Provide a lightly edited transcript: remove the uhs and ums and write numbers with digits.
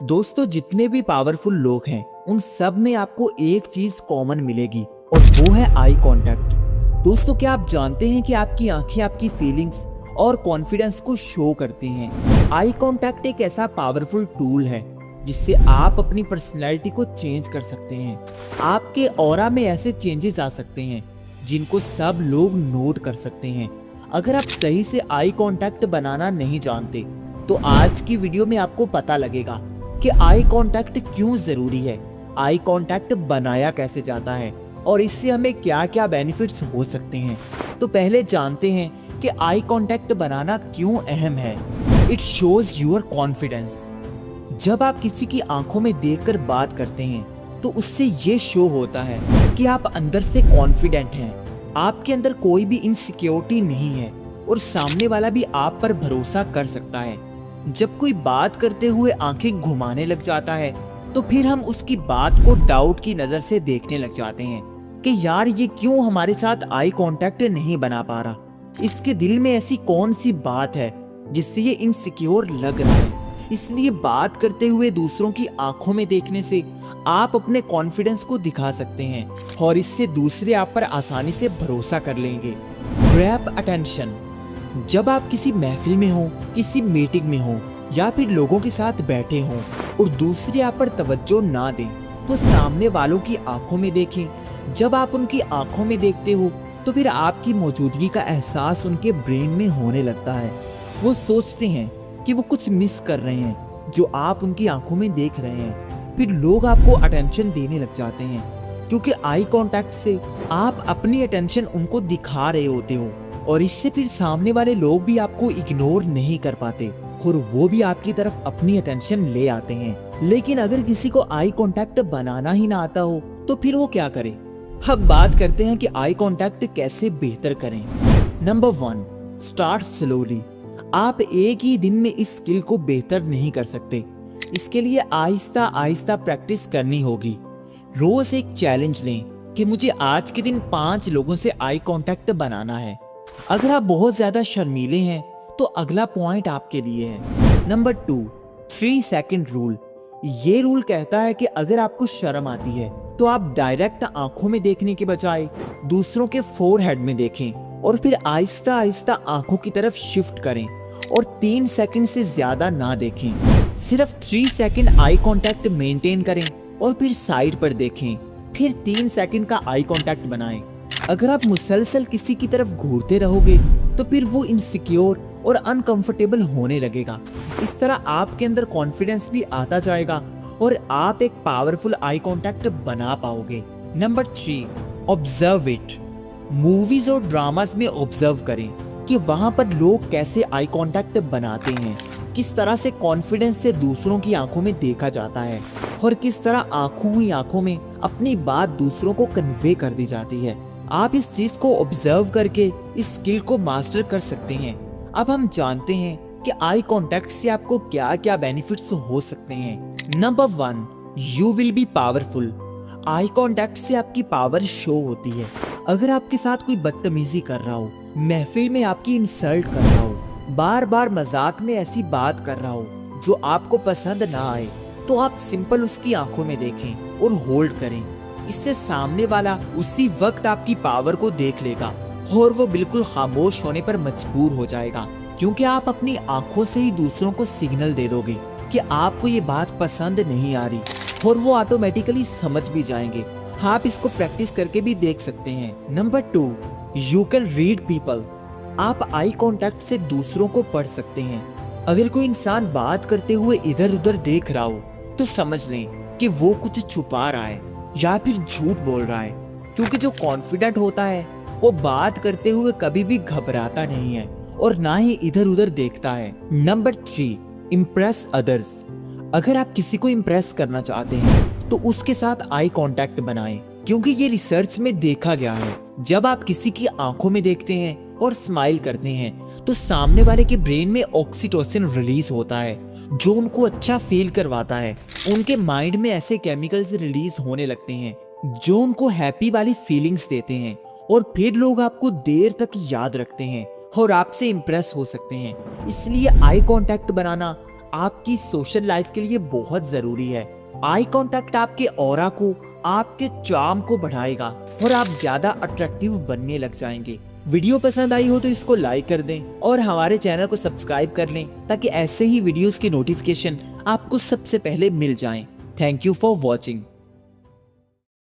दोस्तों, जितने भी पावरफुल लोग हैं उन सब में आपको एक चीज कॉमन मिलेगी और वो है आई कांटेक्ट। दोस्तों, क्या आप जानते हैं कि आपकी आंखें आपकी फीलिंग्स और कॉन्फिडेंस को शो करती हैं। आई कांटेक्ट एक ऐसा पावरफुल टूल है जिससे आप अपनी पर्सनैलिटी को चेंज कर सकते हैं। आपके ऑरा में ऐसे चेंजेस आ सकते हैं जिनको सब लोग नोट कर सकते हैं। अगर आप सही से आई कांटेक्ट बनाना नहीं जानते तो आज की वीडियो में आपको पता लगेगा कि आई कांटेक्ट क्यों जरूरी है, आई कांटेक्ट बनाया कैसे जाता है और इससे हमें क्या क्या बेनिफिट्स हो सकते हैं। तो पहले जानते हैं कि आई कांटेक्ट बनाना क्यों अहम है। It shows your confidence. जब आप किसी की आंखों में देखकर बात करते हैं तो उससे ये शो होता है कि आप अंदर से कॉन्फिडेंट हैं, आपके अंदर कोई भी इनसिक्योरिटी नहीं है और सामने वाला भी आप पर भरोसा कर सकता है। जब कोई बात करते हुए आंखें घुमाने लग जाता है तो फिर हम उसकी बात को डाउट की नजर से देखने लग जाते हैं कि यार ये क्यों हमारे साथ आई कांटेक्ट नहीं बना पा रहा, इसके दिल में ऐसी कौन सी बात है जिससे ये इनसिक्योर लग रहा है। इसलिए बात करते हुए दूसरों की आंखों में देखने से आप अपने कॉन्फिडेंस को दिखा सकते हैं और इससे दूसरे आप पर आसानी से भरोसा कर लेंगे। Grab attention. जब आप किसी महफिल में हो, किसी मीटिंग में हो या फिर लोगों के साथ बैठे हो और दूसरे आप पर तवज्जो ना दें तो सामने वालों की आंखों में देखें। जब आप उनकी आंखों में देखते हो तो फिर आपकी मौजूदगी का एहसास उनके ब्रेन में होने लगता है। वो सोचते हैं कि वो कुछ मिस कर रहे हैं जो आप उनकी आंखों में देख रहे हैं। फिर लोग आपको अटेंशन देने लग जाते हैं क्योंकि आई कांटेक्ट से आप अपनी अटेंशन उनको दिखा रहे होते हो और इससे फिर सामने वाले लोग भी आपको इग्नोर नहीं कर पाते और वो भी आपकी तरफ अपनी अटेंशन ले आते हैं। लेकिन अगर किसी को आई कांटेक्ट बनाना ही ना आता हो तो फिर वो क्या करे। अब बात करते हैं कि आई कांटेक्ट कैसे बेहतर करें। Number 1, start slowly. आप एक ही दिन में इस स्किल को बेहतर नहीं कर सकते, इसके लिए आहिस्ता आहिस्ता प्रैक्टिस करनी होगी। रोज एक चैलेंज लें कि मुझे आज के दिन 5 लोगों से आई कांटेक्ट बनाना है। अगर आप बहुत ज्यादा शर्मीले हैं तो अगला पॉइंट आपके लिए है। Number 2, 3 second rule. ये रूल कहता है कि अगर आपको शर्म आती है तो आप डायरेक्ट आंखों में देखने के बजाय दूसरों के फोरहेड में देखें और फिर आहिस्ता आहिस्ता आंखों की तरफ शिफ्ट करें और 3 सेकंड से ज्यादा ना देखें। सिर्फ 3 सेकंड आई कांटेक्ट मेंटेन करें और फिर साइड पर देखें, फिर 3 सेकंड का आई कांटेक्ट बनाएं। अगर आप मुसलसल किसी की तरफ घूरते रहोगे तो फिर वो इनसिक्योर और अनकंफर्टेबल होने लगेगा। इस तरह आपके अंदर कॉन्फिडेंस भी आता जाएगा और आप एक पावरफुल आई कांटेक्ट बना पाओगे। Number 3, observe it. मूवीज और ड्रामास में ऑब्जर्व करें कि वहां पर लोग कैसे आई कांटेक्ट बनाते हैं, किस तरह से कॉन्फिडेंस से दूसरों की आंखों में देखा जाता है और किस तरह आंखों ही आंखों में अपनी बात दूसरों को कन्वे कर दी जाती है। आप इस चीज को ऑब्जर्व करके इस स्किल को मास्टर कर सकते हैं। अब हम जानते हैं कि आई कांटेक्ट से आपको क्या क्या बेनिफिट्स हो सकते हैं। Number 1, you will be powerful. Eye contact से आपकी पावर शो होती है। अगर आपके साथ कोई बदतमीजी कर रहा हो, महफिल में आपकी इंसल्ट कर रहा हो, बार बार मजाक में ऐसी बात कर रहा हो जो आपको पसंद ना आए, तो आप सिंपल उसकी आंखों में देखें और होल्ड करें। इससे सामने वाला उसी वक्त आपकी पावर को देख लेगा और वो बिल्कुल खामोश होने पर मजबूर हो जाएगा क्योंकि आप अपनी आंखों से ही दूसरों को सिग्नल दे दोगे कि आपको ये बात पसंद नहीं आ रही और वो ऑटोमेटिकली समझ भी जाएंगे। आप इसको प्रैक्टिस करके भी देख सकते हैं। Number 2, you can read people. आप आई कांटेक्ट से दूसरों को पढ़ सकते हैं। अगर कोई इंसान बात करते हुए इधर उधर देख रहा हो तो समझ लें कि वो कुछ छुपा रहा है या फिर झूठ बोल रहा है, क्योंकि जो कॉन्फिडेंट होता है वो बात करते हुए कभी भी घबराता नहीं है और ना ही इधर उधर देखता है। Number 3, impress others. अगर आप किसी को इम्प्रेस करना चाहते हैं तो उसके साथ आई कांटेक्ट बनाएं, क्योंकि ये रिसर्च में देखा गया है जब आप किसी की आंखों में देखते हैं और स्माइल करते हैं तो सामने वाले के ब्रेन में ऑक्सीटोसिन रिलीज होता है जो उनको अच्छा फील करवाता है। उनके माइंड में ऐसे केमिकल्स रिलीज होने लगते हैं जो उनको हैप्पी वाली फीलिंग्स देते हैं और फिर लोग आपको देर तक याद रखते हैं और आपसे इम्प्रेस हो सकते हैं। इसलिए आई कांटेक्ट बनाना आपकी सोशल लाइफ के लिए बहुत जरूरी है। आई कांटेक्ट आपके ऑरा को, आपके चार्म को बढ़ाएगा और आप ज्यादा अट्रैक्टिव बनने लग जाएंगे। वीडियो पसंद आई हो तो इसको लाइक कर दें और हमारे चैनल को सब्सक्राइब कर लें ताकि ऐसे ही वीडियोस की नोटिफिकेशन आपको सबसे पहले मिल जाएं। Thank you for watching.